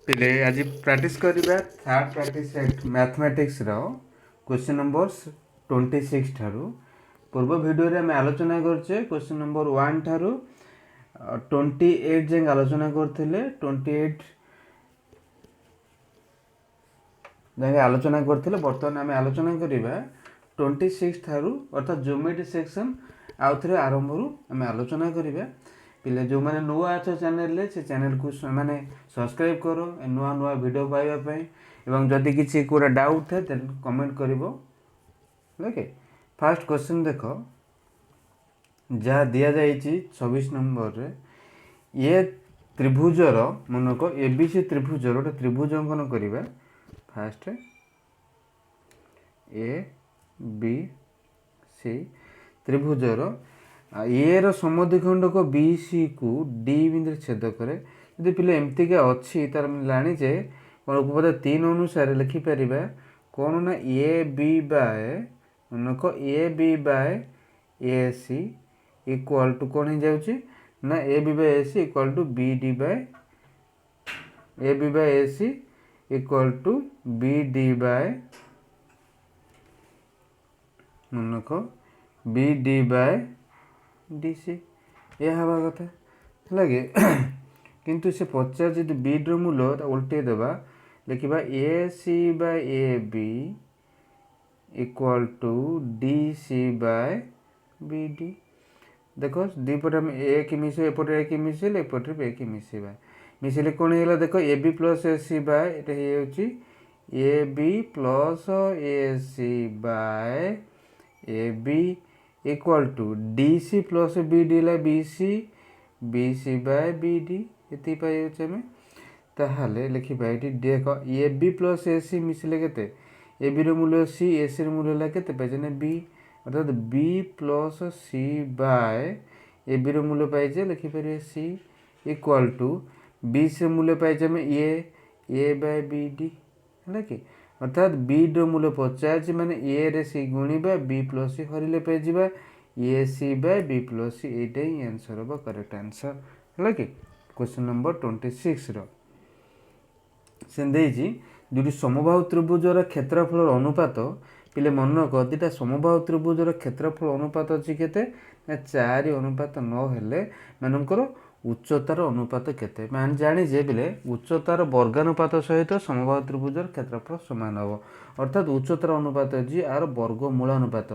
पिले आज प्रैक्टिस करबा थर्ड प्रैक्टिस सेट मैथमेटिक्स रो क्वेश्चन नंबर 26 ठारू पूर्व वीडियो रे मैं आलोचना करछे क्वेश्चन नंबर 1 ठारू 28 जे आलोचना करथिले 28 जे आलोचना करथिले वर्तमान आमे आलोचना करिबा 26 ठारू अर्थात ज्योमेट्री सेक्शन आउ थरे आरंभ रु आमे आलोचना करिबा पिले जो माने नुआ अच्छा चैनल से चैनल को माने सब्सक्राइब करो नुआ नुआ वीडियो पाइबा पई एवं जदि किछि कोरा डाउट थे देन कमेंट करिवो ओके। फर्स्ट क्वेश्चन देखो जहाँ दिया जाइछि 26 नंबर रे ये त्रिभुजर मनको एबीसी त्रिभुजर गोटे त्रिभुज अंकन करिबा फास्ट ए बी सी त्रिभुजर ए रो समद्विखंड को बी सी को डी बिंदु छेद करे यदि पिले एमती के अच्छी तार लाणी जे कोन उपपद 3 अनुसार लिखि परिबा कोन ना ए बी बाय उनको A B by A C equal to कोन हो जाउची ना A B by A C equal to B D by A B by A C equal to B D by उनको B D by D C यह हवा कथा लगे किंतु से पचार जी बी ड्र मूल उल्टे देवा लिखा A C by A B equal to D C by B D देखो दीपटे हम ए कि मिसे एपटे ए कि मिसेले एपटे बी कि मिसेबा मिसेले कौन है देखो A B plus A C by A B plus A C by A B equal to D C plus B D ला B C by B D ये पाइमे ताहले लिखा ये देख ए बी प्लस ए सी मिसले के ए बी रूल्य सी ए सी रूल्य के बी अर्थात B plus C by A B रूल्य पाइजे लिखिपर C equal to B C मूल्य पाइजे आम ए बाय बी डी है कि अर्थात बी ड्र मूल्य 50 माने ए रे सी गुणिबा बी प्लस सी हरिले पे जिबा ए C by B plus C Etah he answer होबा करेक्ट आंसर है कि क्वेश्चन नंबर 26 रो से देजी दुटी समबाहु त्रिभुजर क्षेत्रफल अनुपात पिले मन रख दुटा समबाहु त्रिभुजर क्षेत्रफल अनुपात अछि केते 4 अनुपात 9 हेले मानकर उच्चतार अनुपात केते मान जानी जे बिले उच्चतार वर्गानुपात सहित समबाहु त्रिभुजर क्षेत्रफल समान हो अर्थात उच्चतार अनुपात जी आर वर्गमूल अनुपात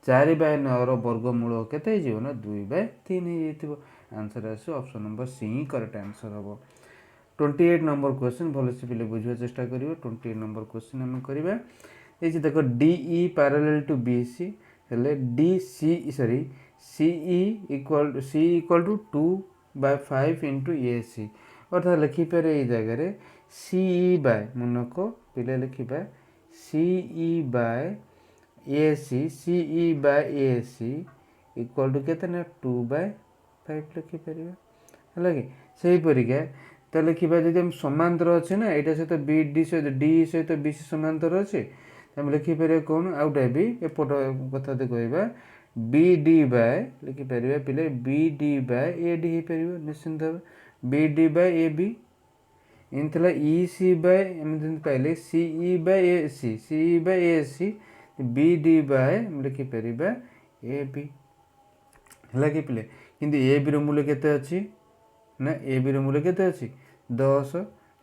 4/9 रो वर्गमूल केते हो जीवना 2/3 हो जइतिबो आंसर आसो ऑप्शन नंबर सी ही करेक्ट आंसर हो। 28 नंबर क्वेश्चन भले से पिले बुझवा चेष्टा करिवो 28 नंबर क्वेश्चन हम करबा ए जे देखो DE पैरेलल टू BC हेले DC sorry CE equal to 2/5 into AC अर्थात लिखिपर ये जगह CE बाय मनको पिले लिखा CE by AC CE by AC equal to केते ना 2/5 लिखिपर है कि से परिका तो लिखा जब हम समांतर अच्छे ना यहाँ सहित बी डी सहित डी सहित बी सी समांतर अच्छे आम लिखिपर कौन आउटा भी एपट कथा कहवा बी डी बाय लिखिपर पिले B D by A D हो पार निश्चिंत B D by A B इन ई सी बाय एम पाइले C E by A C B D by लिखिपर ए बी है कि पिले किंतु ए बी मूल्य केते अच्छी ना ए बी मूल्य केते अच्छी 10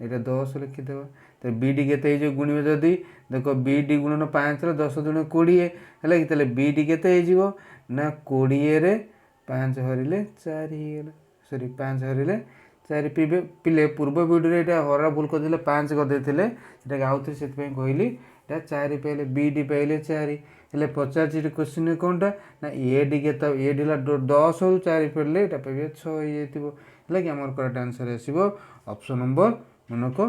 यहाँ 10 लिखिदेव तो बी डी के गुणवे जदि देख बी डी गुणन 5 10 दुणे 20 है कि बी डी के ना 20 रे 5 हरिले 4 हो सॉरी 5 हरिले 4 पिले पूर्व वीडियो ये हरा भूल करते 5 करदे आउ थे से कहली 4 पाइले बी डी पाइले 4 हेल्ले पचार क्वेश्चन कौनटा ना ए डी के ए डी 10 रु 4 फेरले ये पाइबे 6 है कि आम करेक्ट आंसर आसो ऑप्शन नंबर मनक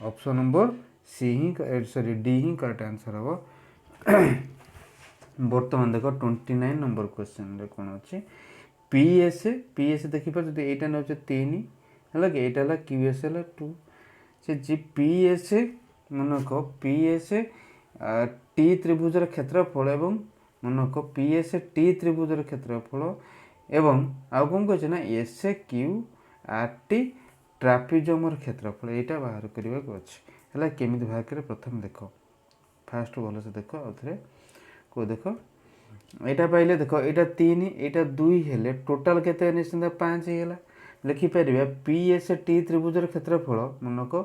ऑप्शन नंबर सी ही सॉरी डी ही करेक्ट आंसर हम बर्तमान देख 29 नंबर क्वेश्चन कौन अच्छे पीएस देखिए जो यहाँ नौ 3 है कि यहाँ क्यूएस है 2 से जी पीएस मनक पीएस टी त्रिभुजर क्षेत्रफल एवं मनक पीएस टी त्रिभुजर क्षेत्रफल एवं आउ कौन कहे ना एस क्यू आर टी ट्रापिजमर क्षेत्रफल यहाँ बाहर करने को अच्छे है केमी बाहर कर प्रथम देख फास्ट भल से देख आउ थे को देख यहाँ पाइले देख यहाँ 3 यहाँ 2 हेले टोटाल केते निश्चिंत 5 होगा लिखिपर पी एस टी त्रिभुजर क्षेत्रफल मनक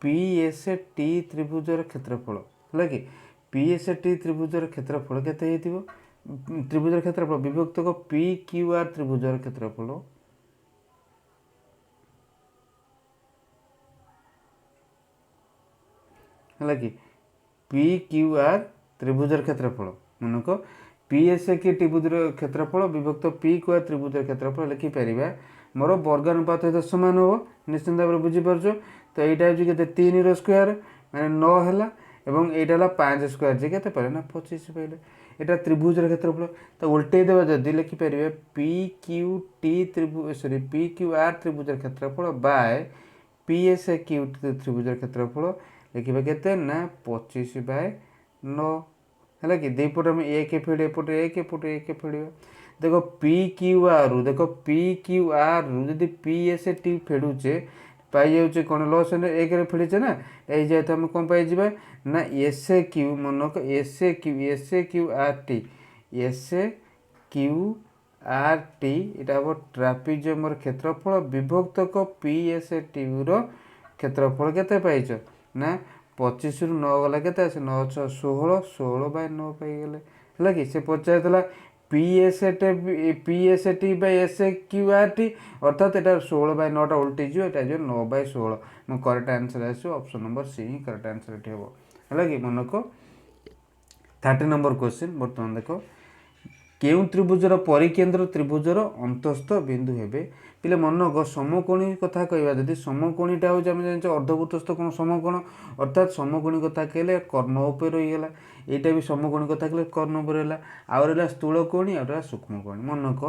पी एस टी त्रिभुजर क्षेत्रफल है कि पी एस टी त्रिभुजर क्षेत्रफल केते त्रिभुजर क्षेत्रफल विभक्त को पी क्यू आर त्रिभुजर क्षेत्रफल है कि पी क्यू आर त्रिभुजर क्षेत्रफल मनक पी एस की त्रिभुजर क्षेत्रफल विभक्त पी क्यू आर त्रिभुजर क्षेत्रफल लिखिपर मोर वर्गानुपात सहित सामान हम निश्चिंत भाव में बुझीपार तो यहाँ हूँ के 3 स्क्वायर मैंने 9 है और यहाँ 5 स्क्वायर जी के पारे ना 25 पाइले यहाँ त्रिभुजर क्षेत्रफल तो उल्टे देवा जदि लिखिपर पी क्यू टी त्रिभुज सॉरी पी क्यू आर त्रिभुजर क्षेत्रफल बाय पी एस क्यू त्रिभुजर क्षेत्रफल लिखा के ना 25/9 है कि दुईपट आम 1 फेड़ एपटे 1 एपटे 1 फेड़ा देख पी क्यू आर रु देख पी क्यू आर रु जदि पी एस टी फेड़ुचे पाई जाऊे कौन लस 1 फेड़ीचे ना ये आम कौन पाइबा ना एस क्यू मनक S Q R T S Q R T यहाँ हम ट्रापिजमर क्षेत्रफल विभक्तक पी एस टी क्षेत्रफल केते पाइछ ना 25 रु 9 गला के 9 6 16 16/9 पाईगले है कि से पचार P S T by S Q R T अर्थात यहाँ 16/9 उल्टी जो 9/16 मो करेक्ट आंसर आसो ऑप्शन नंबर सी ही करेक्ट आंसर ये हम है कि मनक 30 नंबर क्वेश्चन बर्तमान देख केउ त्रिभुजर परिकेन्द्र त्रिभुजर अंतस्थ बिंदु हेबे पिले मनक समकोणी कथा कहवा जदि समकोणीटा हूँ आम जान अर्धवृत्तस्थ कोण समकोण अर्थात समकोणी कथा कहले कर्ण उपर रहीगला यहाँ भी समकोणी कथा कहले कर्ण उपर रहा आउ रहा स्थूलकोणी आ रहा सूक्ष्मकोणी मनक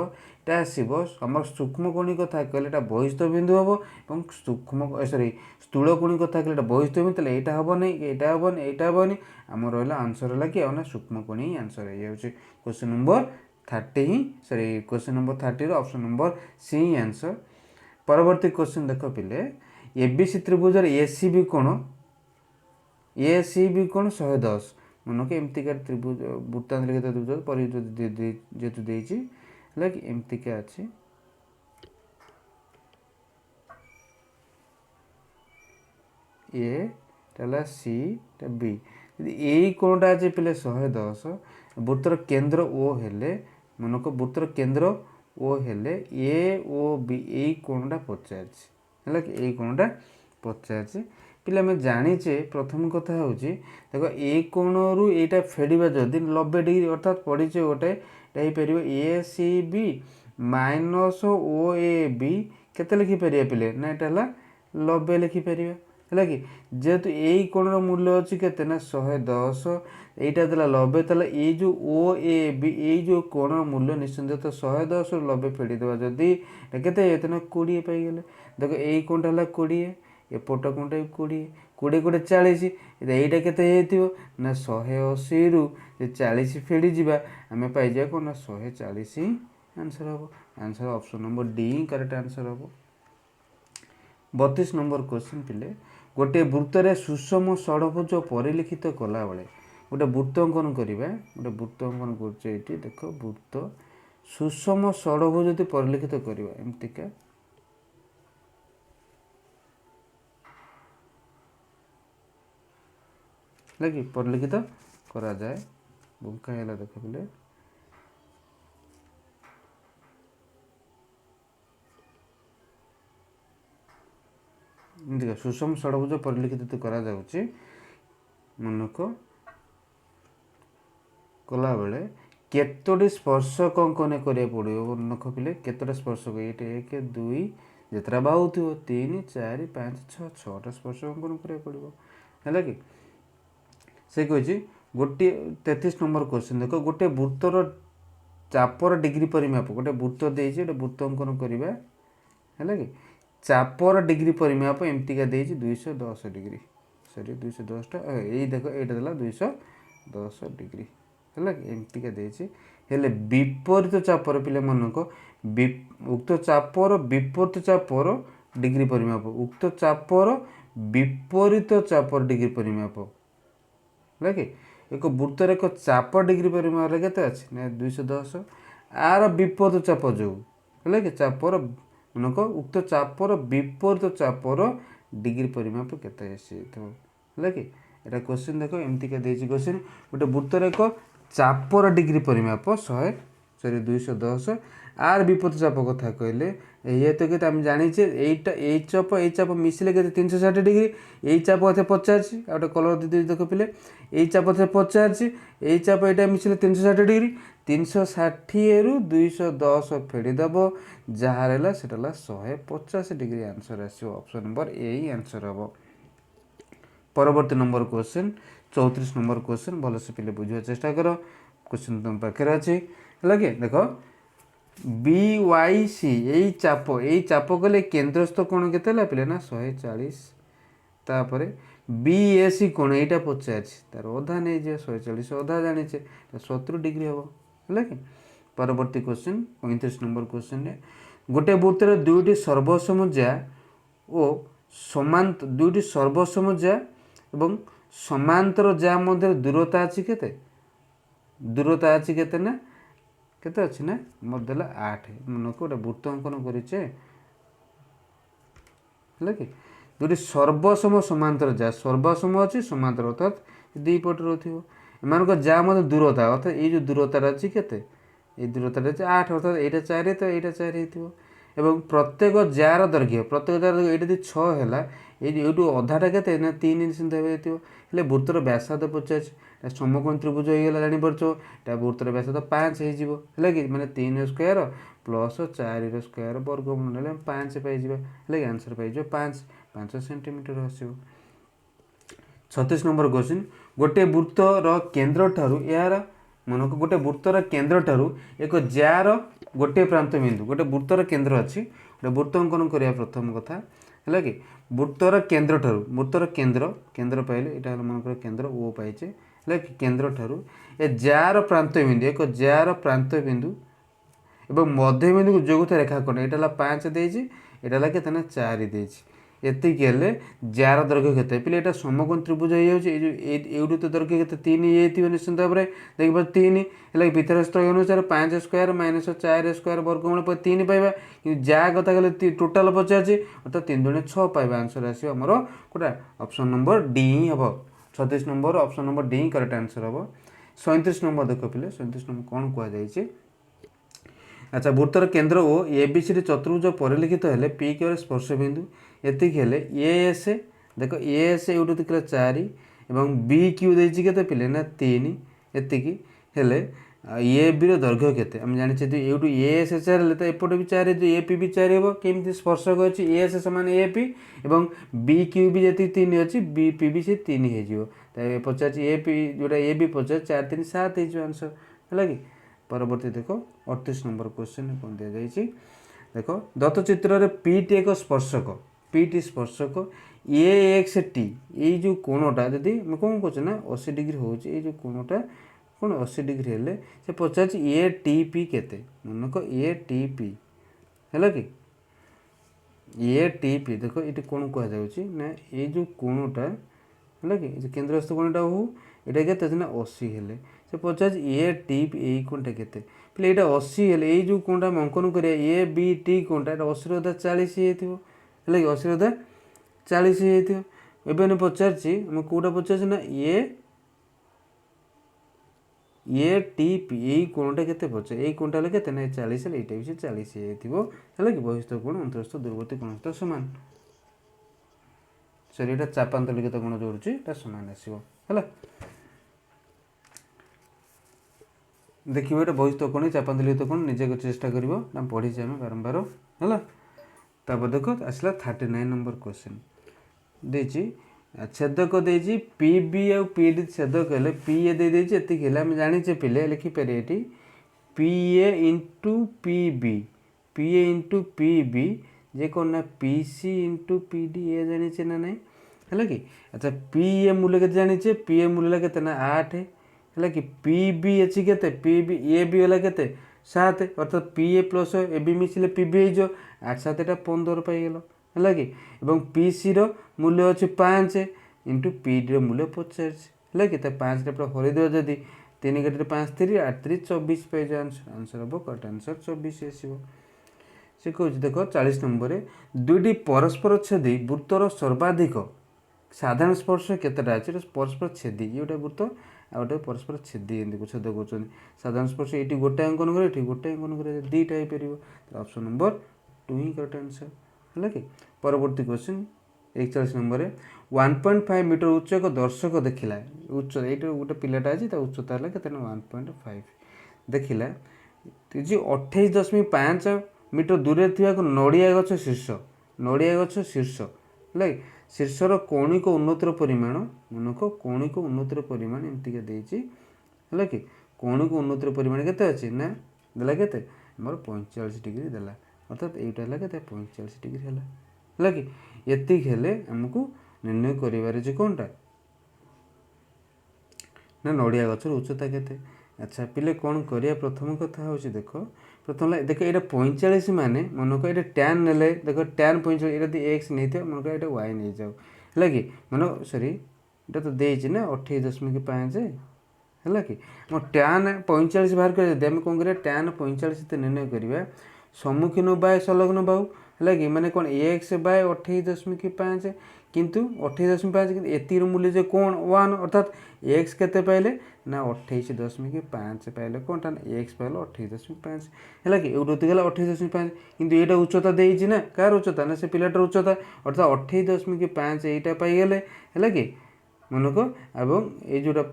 यहाँ आसो आम सूक्ष्मकोणी कथा कहले बहिस्थ बिंदु हम और सूक्ष्म सॉरी स्थूलकोणी कथा कहले बहिस्थ बिंदु यहाँ हम नहीं यहाँ हम यहाँ हेनी आम रहा आंसर है कि ना सूक्ष्मकोणी ही आंसर है क्वेश्चन नंबर 30 ही sorry question number 30 option number C ही आंसर परवर्ती क्वेश्चन देख पिले एबीसी त्रिभुजर एसीबी कोण 110 मनक एमतीका त्रिभुज वृत्तांत लिखित त्रिभुज परिचित जेहेतु देछि है कि एमतीका अच्छी ए सी बी यही कोणटा अच्छे पिले 110 वृत्तर केन्द्र ओ हेले मनक वृत्तर केन्द्र ओ हेले ए ओ बी यही कोणटा पचार है कि यही कोणटा पचार पिले आम जाचे प्रथम कथा हूँ देख ए कोण रु यहाँ फेड़ा जदि 90 डिग्री अर्थात पड़े गोटे पार A C B minus O A B के लिखिपर पिले ना यहाँ 90 लिखिपर है कि जेहेतु यही कोण मूल्य अच्छी के ना 110 यहाँ देला 90 ताला ये जो ओ ए बी ये जो कोण मूल्य निश्चिंत तो 110 रु 90 फेड़ीदेवा जदि के ना 20 पाईगले देख यही कोणटा है 20 एपट कोणटा 20 20 कोटे 40 यहाँ के ना 180 रु 40 फेड़ी जा आम पाइजा कौन ना 140 ही आंसर हम आंसर ऑप्शन नंबर डी ही करेक्ट आंसर हम 32 नंबर क्वेश्चन पिले गोटे वृत्तर सुषम षडभुज परिलिखित कला बेले गोटे वृत्त अंकन करवा गोटे वृत्त अंकन कर देख वृत्त सुषम षडभुज यदि परिलिखित करवा एमतीका लगी परिलिखित करा जाए बुंका है देख पिले देख सुषम षडभुज परिलिखित करा जाउची मनक कला बेले केतोटी स्पर्शक अंकन करिया पड़ो मनक पिले केतोटा स्पर्शक ये 1 2 जितना बाहु थो 3 4 5 6 6टा स्पर्शक अंकन करिया पड़ो है कि से कही गोटे 33 नंबर क्वेश्चन देख गोटे वृत्तर चापर डिग्री परिमाप गोटे वृत्त देगी गोटे वृत्त अंकन करवा है कि चापर डिग्री परिमाप एमतीका 210 डिग्री सॉरी 210टा यही देख यहाँ देला 210 डिग्री है एमतीका हेले विपरीत चापर पिले मनक उक्त चापर विपरीत चापर डिग्री परिमाप उक्त चापर विपरीत चापर डिग्री परिमाप है कि एक वृत्तर एक चाप डिग्री परिमाप केते अच्छे ना 210 आर विपरीत चाप जो है कि चापर मनक उक्त चापर विपरीत चापर डिग्री परिमाप केते है कि एटा क्वेश्चन देख एमती का क्वेश्चन गोटे वृत्तर एक चापर डिग्री परिमाप 210 आर विपरीत चाप कथा कहले ये तो कहते आम जाचे यही चाप मिसिले के 360 डिग्री यही चाप अच्छे पचार गोटे कलर दी देख पिले यही चाप अच्छे पचार यही चाप यहाँ मिसिले 360 डिग्री 360 रु 210 फेड़ीदेव जार है से 150 डिग्री आंसर आसो ऑप्शन नंबर ए आंसर हम। परवर्ती नंबर क्वेश्चन 34 नंबर क्वेश्चन भलसे पिले बुझा चेष्टा कर क्वेश्चन तुम पाखे अच्छे है देख BYC यही चाप कले केन्द्रस्थ कोण के पिले ना 140 तापर BAC कोण यहाँ पचार तार अधा नहीं जाए 140 अधा जाचे 70 डिग्री हम है कि। परवर्ती क्वेश्चन 35 नंबर क्वेश्चन गोटे वृत्तर दुईटी सर्वसमज्या और समांतर दुईटी सर्वसमज्या एवं समांतर जा मध्य दूरता अच्छी केते दूरता अच्छी केते ना केते अच्छी ना मत 8 मन को गोटे वृत्त अंकन करेचे है कि दुईटी सर्वसम समांतर जा सर्वसम अच्छी समांतर अर्थात दी पट रही एम जा मध्य दूरता अर्थात ये जो दूरता अच्छी केते ये दूरता अच्छे 8 अर्थात यहाँ 4 तो यहाँ 4 हो एवं प्रत्येक जार दैर्घ्य प्रत्येक जार दैर्घ्य ये 6 है ये अधाटा के 3 निश्चिंत हेल्ले वृत्तर व्यासार्ध 50 समकोण त्रिभुज होगा जापर यहाँ वृत्तर व्यासार्ध 5 है कि मैंने 3 स्क्वायर प्लस 4 स्क्वायर वर्गमूल ना 5 पाइबा है आंसर पाइज 5 सेंटीमीटर आसो। 36 नंबर क्वेश्चन गोटे वृत्तर केन्द्र ठारू यार मन को गोटे वृत्तर केन्द्र ठारू एक जार गोटे प्रांत बिंदु गोटे वृत्तर केन्द्र अच्छी गोटे वृत्त अंकन करिया प्रथम कथा है कि वृत्तर केन्द्र ठारू वृत्तर केन्द्र पाइले यहाँ मनकर केन्द्र ओ पाइचे है कि केन्द्र ठारू ए जार प्रांत बिंदु एक जार प्रांत बिंदु एवं मध्य बिंदु को जोगुता रेखाखंड यहाँ 5 देती यहाँ के 4 देती एतिक जार दैर्घ्य केते पिले यहाँ समकोण त्रिभुज हो तो दैर्घ्य के 3 ये निश्चिंत भाव में देख 3 है भितर अनुसार 5 स्क्वायर माइनस 4 स्क्वायर वर्गमूल 3 पाइबा कि जा कथा कहले टोटाल 50 अर्थात 3 दूनी 6 पाइबा आंसर आसो आमर कोटा ऑप्शन नंबर डी हम 36 number option number D correct answer हम। 37 नंबर देख पिले 37 नंबर कौन कहुई अच्छा वृत्तर केन्द्र ओ एबीसी चतुर्भुज परिलिखित हेले पी क्यू स्पर्श बिंदु एतिक हेले एएस देख एएस यूँ देखिए 4 एवं बी क्यू देती के पिले ना 3 एतिक हेले ए बी दैर्घ्य केते आम जाने यूँ एएस 4 हेल्ले तो एपटे भी 4 ए पी भी 4 हम केमी स्पर्शक अच्छी एएस सामान ए पी एवं बी क्यू भी जी 3 अच्छी बी पी भी से 3 हो 50 ए पी जोटा ए बी 50 4 3 7 हो आंसर है कि। परवर्ती देख 38 नंबर क्वेश्चन कौन दि जाइए देख दत्त चित्र पी टी एक स्पर्शक पी टी स्पर्शक ए एक्स टी ये जो कोणटा जदि कौन कौन ना 80 डिग्री हो कोणटा कौन 80 डिग्री हेल्ले से पचार ए टी पी केते मनक ए टी पी है कि ए टी पी देख ये कौन कहुच्छी ना ये जो कोणटा है कि केन्द्रस्थ कोणटा हो यहाँ के 80 हेल्ले से पचार ए टी पी यही कोणटा के पे यहाँ 80 हेल्ले ये जो कोणटा अंकन कर ए बी टी कोणटा 80 अधा 40 है कि 80 अधा 40 एवं पचार कौटा पचार ना ए टी पी यही कोणटा के पचार यही कोणटा के ना 40 है यहाँ भी 40 है कि बहिस्थ कोण अंतरस्थ दूरवर्ती कोण सहित सामान सॉरी यहाँ चापांतरित कोण जोड़ुची सामान आसो है देखिए ये बहिस्थ कोण चापांतरित कोण निजे चेष्टा कर पढ़ी आम बारंबार है तापर देख आसला 39 नंबर क्वेश्चन देची छेदक देची पी बी आ पी डी छेदक हेल्ले पी ए देती आम जाचे पिले लिखिपर ये P A into P A into P B जे कौन ना P C into P D ए जाने ना ना है कि अच्छा पी ए मूल्य के जाने पी ए मूल्य के ना 8 है कि पी बी अच्छी के पी बी ए बी है के 7 अर्थात P A plus A B मिसिले पी बी हो 8 7 15 पाइगल है कि पी सी रूल्य अच्छे 5 इंटू पी डी मूल्य 50 है कि 5 पूरा हरदे जदि 3 गटे 5 3 8 3 24 पाइज आंसर आंसर हम करेक्ट आंसर 24 आसो। से कह देख 40 नंबर दुईटी परस्पर छेदी वृत्तर सर्वाधिक साधारण स्पर्श केतटा अच्छे परस्पर छेदी ये गोटे वृत्त आ गए परस्पर छेदी छेद कर साधारण स्पर्श ये गोटे अंकन कर गोटे अंकन कर दुईटा हो पार ऑप्शन नंबर 2 ही करेक्ट आंसर है कि परवर्ती क्वेश्चन 41 नंबर 1.5 मीटर उच्च एक दर्शक देखला उच्च ये गोटे पिलाटा अच्छी उच्चता है के 1.5 देखला जी 28.5 मीटर दूर थी एक नड़िया गछ शीर्ष है शीर्षर कौणिक उन्नतिर परिमाण मनक कौणिक उन्नतिर परिमाण एमतीका देती है कि कौणिक उन्नतिर परिमाण केते अच्छे ना देला केते मोर 45 डिग्री देला अर्थात এইটা है के 45 डिग्री है कि एतिक हेले हमको निर्णय करिवार जे कोनटा ना नड़िया गछर उच्चता केते। अच्छा पिले कौन करिया प्रथम कथा हूँ देख प्रथम देख ये 45 माने मनक ये टैन ने देख टैन 45 ये एक्स नहीं थे मनक ये वाई नहीं जाओ है कि मन सॉरी ये तो देना ना 28.5 है कि टैन 45 बाहर कर कौन कर टैन 45 निर्णय करवा सम्मुखीन बाय संलग्न बाहु है कि मैंने कौन एक्स बाय 28.5 किंतु 28.5 एतिर मूल्य जो कौन 1 अर्थात एक्स केते पाइले ना 28.5 पाइले कौन टा एक्स पाइल 28.5 है कि गला 28.5 किंतु ये उच्चता देना ना कार उच्चता ना से पिलाटार उच्चता अर्थात 28.5 यहाँ पाइगले है कि मनक एवं ये जोटा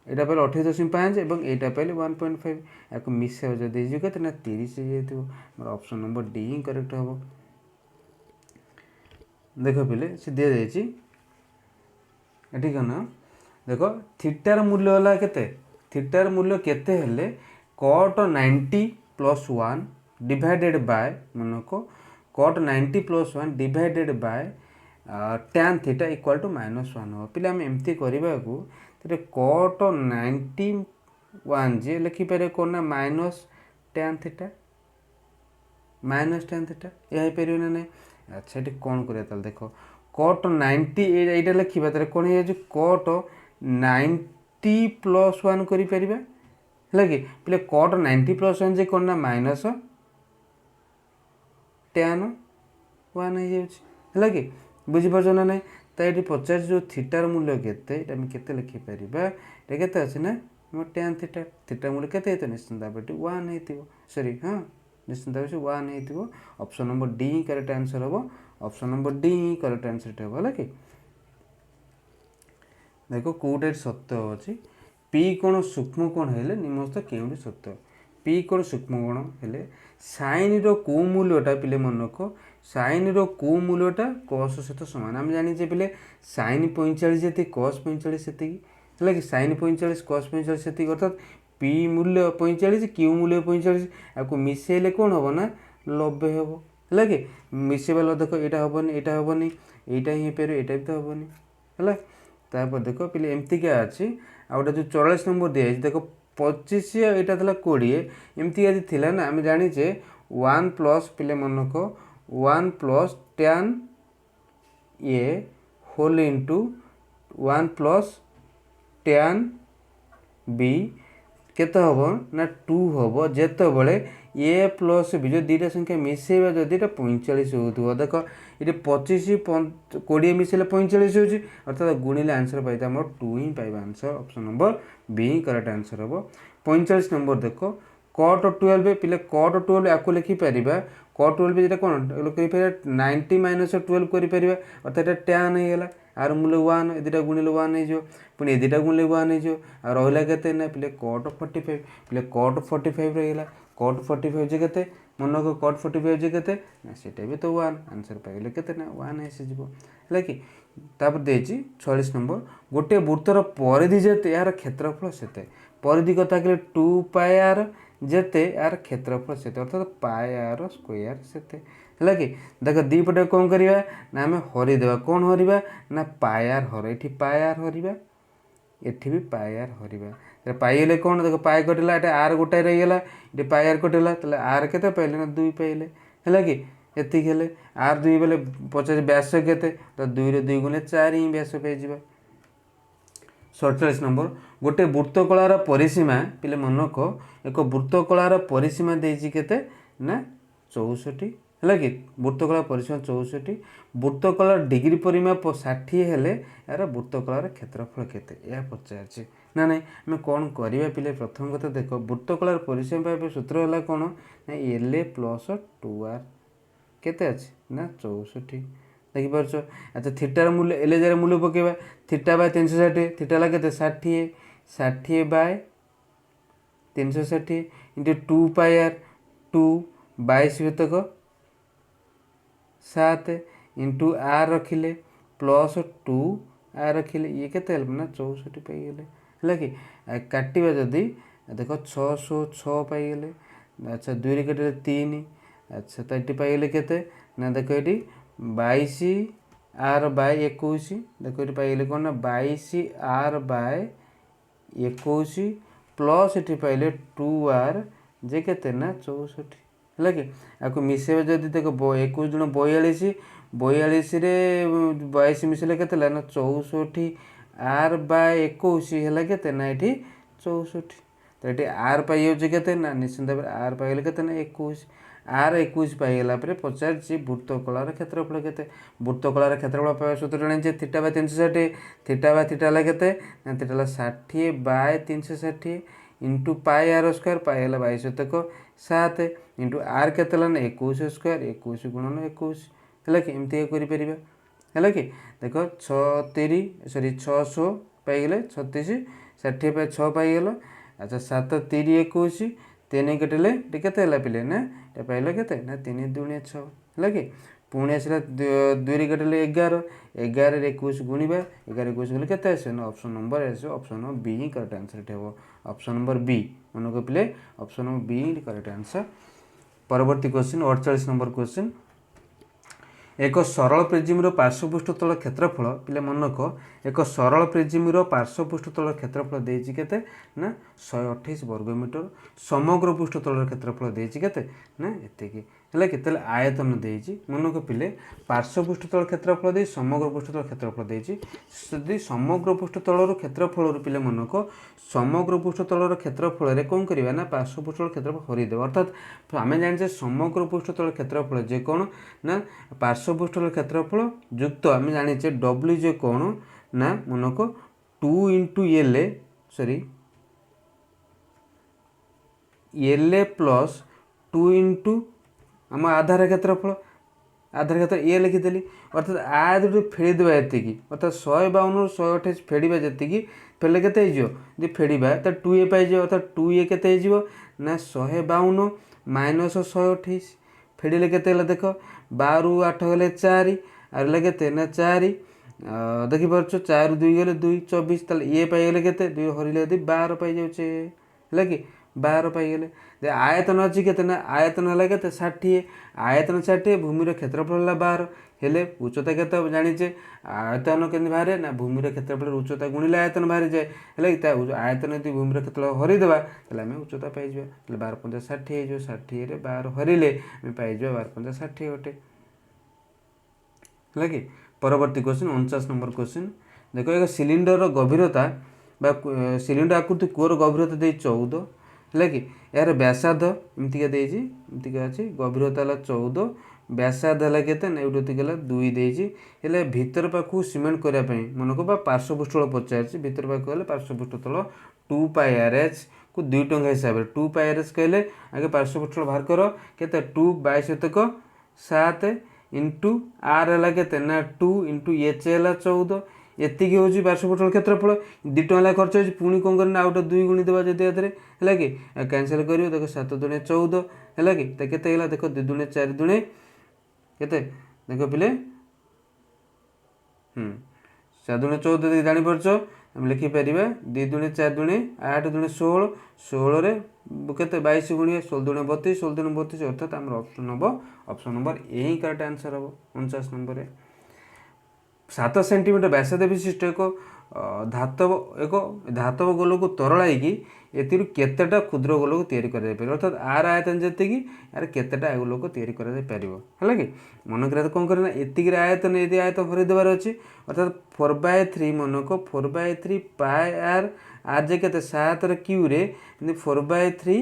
यहाँ पाइले 28.5 और यहाँ पाइले 1.5 या मिसा जब कहते ना 30 हो ऑप्शन नंबर डी ही करेक्ट हम। देख पिले से दी जाइए कौन देख थीटार मूल्य है केते थीटार मूल्य केते हेले कट 90 + 1 डिवाइडेड बाय मनक cot 90 + 1 divided by tan theta equal to -1 हो पिले आम एमती करने को कट 91 जी लिखिपर कौन ना माइनस tan थीटा यह पार ना नहीं। अच्छा ये कौन कर देख कट 90 ये लिखा तेरे कौन हो कट 90 + 1 कर कि पे कट 90 + 1 जे कौन ना माइनस tan 1 है कि बुझीपार ना ना तो ये पचार जो थीटार मूल्य के लिखिपर ये के अच्छे ना tan थीटा थीटार मूल्य के निश्चिंत भाव 1 हो सॉरी हाँ निश्चिंत भाव 1 हो ऑप्शन नंबर डी ही करेक्ट आंसर हम ऑप्शन नंबर डी ही करेक्ट आंसर हम है कि देख कौटे सत्य अच्छी पी कोण सूक्ष्म कोण है निम्नस्थ के सत्य पी कोण सूक्ष्म कोण है साइन रो मूल्यटा पिले मन रख साइन रो मूल्यटा कस सहित सामान आम जाने पिले साइन 45 जी कस 45 से है कि साइन 45 कस 45 से अर्थात पी मूल्य 45 क्यू मूल्य 45 आपको मिसेले कौन हम ना 90 हम है कि मिसेबा देख यहाँ हेनी यहाँ हेनी यहाँ ही पार यहाँ भी तो हेनी है तापर देख पे एमती क्या अच्छी आ गए जो 44 नंबर दिखाई देख 25 यहाँ था 20 एमती आज थी ना आम जाचे 1 प्लस पे मनक 1 plus tan A whole into 1 plus tan B केते हम ना 2 हम जिते बड़े ए प्लस बी जो दुईटा संख्या मिसेबा जदि 45 हो देख ये 25 20 मिसेले 45 हो अर्थात गुणिले आंसर पाई आम 2 ही पाइबा आंसर ऑप्शन नंबर बी ही करेक्ट आंसर हम। 45 नंबर देख कट 12 पिले कट 12 आपको लिखिपर कट 12 जो कौन लिखिपर 90 - 12 कर अर्थात tan होगा आर मूल्य 1 दुटा गुणिले 1 हो पुणी ये दुटा गुणिले 1 हो रहा के ना पे कट 45 पे कट 45 रहा कट 45 जे के मन को कट 45 जे के सीटा भी तो 1 आंसर पाइले के 1 है कि तापर देती 46 नंबर गोटे वृत्तर परिधि जेते यार क्षेत्रफल से परिधि कथा कहले 2 पाई आर जेते यार क्षेत्रफल से अर्थात पाई आर स्क्वायर से है कि देख दीपटे कौन करवा ना आम हरिदेवा कौन हरवा ना पायार हर ये पायार हरवा एठी भी पायार हरवा पाइले कौन देख पाए कटिला आर गोटाए रहीगला ये पायार कटिला आर के पाइले ना 2 पाइले है कि ଏତିକି ହେଲେ ଆର୍ 2 ବେଲେ ପଚାରେ ବ୍ୟାସ କେତେ ତ 2 ରେ 2 ଗୁଣେ 4 ହିଁ ବ୍ୟାସ ପାଇଯିବା। 47 नंबर गोटे वृत्तकलार परिसीमा पिले मनक एक वृत्तकलार परिसीमा देइछि केते ना 64 है कि वृत्तकला परिसीमा 64 वृत्तकलार डिग्री परिमाप 60 हेले यार वृत्तकलार क्षेत्रफल केते या पचारछि ना नहीं आम कौन करवा पिले प्रथम कथा देख वृत्तकलार परिसीमा सूत्र है कौन ना एल ए प्लस 2r केते अछि ना 64 देखिपार। अच्छा थीटार मूल्य एल जार मूल्य पकेबा थीटा बाय 360 थीटा ला केते 60 60 बाय 360 इंटू 2 पाई आर 2 22 शतक 7 इंटू आर रखिले प्लस 2 आर रखिले ये केते ना 64 पाई गेले है कि काटिबा जदी देख 606 पाई गेले। अच्छा 2 रे कटिले 3 अच्छा तो ये पाई गेले केते ना देख ये 22 आर बाय 21 देख ये पाइले कौन ना 22 आर बाय 21 प्लस ये पाइले 2 आर जे केते ना 64 है कि आपको मिसेबा जदि देख 21 गुण 42 42 रे 22 मिसेले केते ना 64 आर बाय 21 है केते ना ये 64 तो ये आर पाई केते ना निश्चिंत भाव आर पाइले केते ना 21 आर 21 पाइला पचार वृत्तकलार क्षेत्रफल केते वृत्तकलार क्षेत्रफल पाइबा सूत्र जाने theta by 360 theta by theta ला केते ना थीटा ला 60 by 360 into pi R square pi है 22 शतक 7 इंटू आर केते ना 21 स्क्वायर 21 गुणन 21 है कि एमती कर है कि देख 600 पाइगले 36 60 पाई 6 पाइगल। अच्छा 7 3 21 3 कटिले केते पिले ना पाइल केते ना 3 दूनी 6 है कि पुणी आसला 2 रे कटिले 11 11 रे 21 गुणिबा 11 21 गुणिले केते आसे ना ऑप्शन नंबर आसे ऑप्शन नंबर बी ही करेक्ट आंसर हेबो ऑप्शन नंबर बी मन को पिले ऑप्शन नंबर बी ही करेक्ट आंसर। परवर्ती क्वेश्चन 48 नंबर क्वेश्चन एक सरल प्रिज्म पार्श्वपृष्ठ तल क्षेत्रफल पिले मनक एक सरल प्रिज्म पार्श्वपृष्ठ तल क्षेत्रफल देइछि केते ना 128 वर्ग मीटर समग्र पृष्ठ तल क्षेत्रफल देइछि केते ना एतिकी है कि आयतन देइछि मनक पिले पार्श्वपृष्ठ तल क्षेत्रफल दे समग्र पृष्ठ तल क्षेत्रफल देइछि यदि समग्र पृष्ठ तलर क्षेत्रफल पिले मनक समग्र पृष्ठ तलर क्षेत्रफल रे कौन करिबा ना पार्श्वपृष्ठ तल क्षेत्रफल हरिदेव अर्थात आम जाने समग्र पृष्ठ तल क्षेत्रफल जे कौन ना पार्श्वपृष्ठ तल क्षेत्रफल युक्त आम जाने डब्ल्यू जे कौन ना मनक 2 into L A sorry L A plus 2 into आम आधार क्षेत्रफल आधार क्षेत्र ये लिखिदेली अर्थात आदि फेड़देवा ये अर्थात 152 128 फेड़ा जी फेले के फेड़ा तो 2a पाई अर्थात 2a के ना 152 माइनस 128 फेड़े के देख 12 8 गले 4 आर के ना 4 देखिपार 4 2 गले 2 24 ये पाईगले के 2 हरिले 12 पाई जाऊे है कि 12 पाईगले आयतन अच्छी के आयतन है के 60 आयतन 60 भूमि क्षेत्रफल है 12 हेले उच्चता के जाचे आयतन के बाहर ना भूमि क्षेत्रफल उच्चता गुणिले आयतन बाहरी जाए है आयतन यदि भूमि क्षेत्रफल हरिदेवा आम उच्चता पाइबा 12 5 60 60 12 हरिले पाई 12 5 60 गोटे है कि परवर्ती क्वेश्चन 49 नंबर क्वेश्चन देख एक सिलिंडर गभीरता सिलिंडर आकृति कोर गभीरता दे 14 है कि यार व्यासार्ध एमतीका एमतीका अच्छी गभीरता है 14 व्यासार्ध है के गला 2 देला भीतर पाखु सीमेंट करने मन को पार्श्वपृष्ठ तल पचार भीतर पाख गले पार्श्वपृष्ठ तल 2 पाई आर एच को 2 टंका हिसाब से 2 पाई आर एच कहले आगे पार्श्वपृष्ठ तल बाहर कर के 2 22 शतक 7 इंटू आर है के ना 2 इंटू एच है 14 एति हूँ पार्श्वपृष्ठ क्षेत्रफल 2 टଙ୍କା खर्च हो पुणी कौन करना आउट 2 गुणी देवा जदि है कि कैनसल कर देख 7 दुणे 14 है कि केते देख 2 दुणे 4 दुणे केते देख पिले 7 दुणे 14 जापर आम लिखिपर 2 दुणे 4 दुणे 8 दुणे 16 16 के 22 गुणिया 16 दुणे 32 16 दुणे 32 अर्थात आम option number A he correct answer हम 49 नंबर। 7 ସେଣ୍ଟିମିଟର ବ୍ୟାସାର୍ଧ ବିଶିଷ୍ଟ ଏକ ଧାତବ ଗୋଲକୁ ତରଳାଇକି ଏଥିରୁ କେତେଟା କ୍ଷୁଦ୍ର ଗୋଲକୁ ତିଆରି କରାଯାଇପାରିବ, ଅର୍ଥାତ୍ ଆର ଆୟତନ ଯେତିକି ଆର କେତେଟା ଗୋଲକ ତିଆରି କରାଯାଇପାରିବ। ହେଲା କି ମନେକର କ'ଣ କରିବା ନା ଏତିକିରେ ଆୟତନ ଏଦି ଆୟତନ ଭରି ଦେବାର ଅଛି, ଅର୍ଥାତ୍ 4/3 ମନେକ 4/3 ପାଏ ଆର୍ ଆର୍ ଯେ କେତେ 7ର କ୍ୟୁରେ 4/3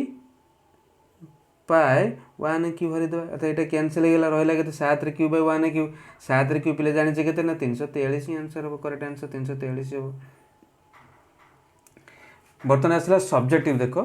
ପାଏ 1 କ୍ୟୁ ଭରିଦେବା, ଅର୍ଥାৎ ଏଇଟା କ୍ୟାନସେଲ୍ ହେଇଗଲା, ରହିଲା କେତେ 7ର କ୍ୟୁ ବାଇ 1 କ୍ୟୁ। 7ର କ୍ୟୁ ପିଲା ଜାଣିଛେ କେତେ ନା 343 ଆନ୍ସର ହେବ, କରେକ୍ଟ ଆନ୍ସର 343 ହେବ। ବର୍ତ୍ତମାନ ଆସିଲା ସବଜେକ୍ଟିଭ ଦେଖ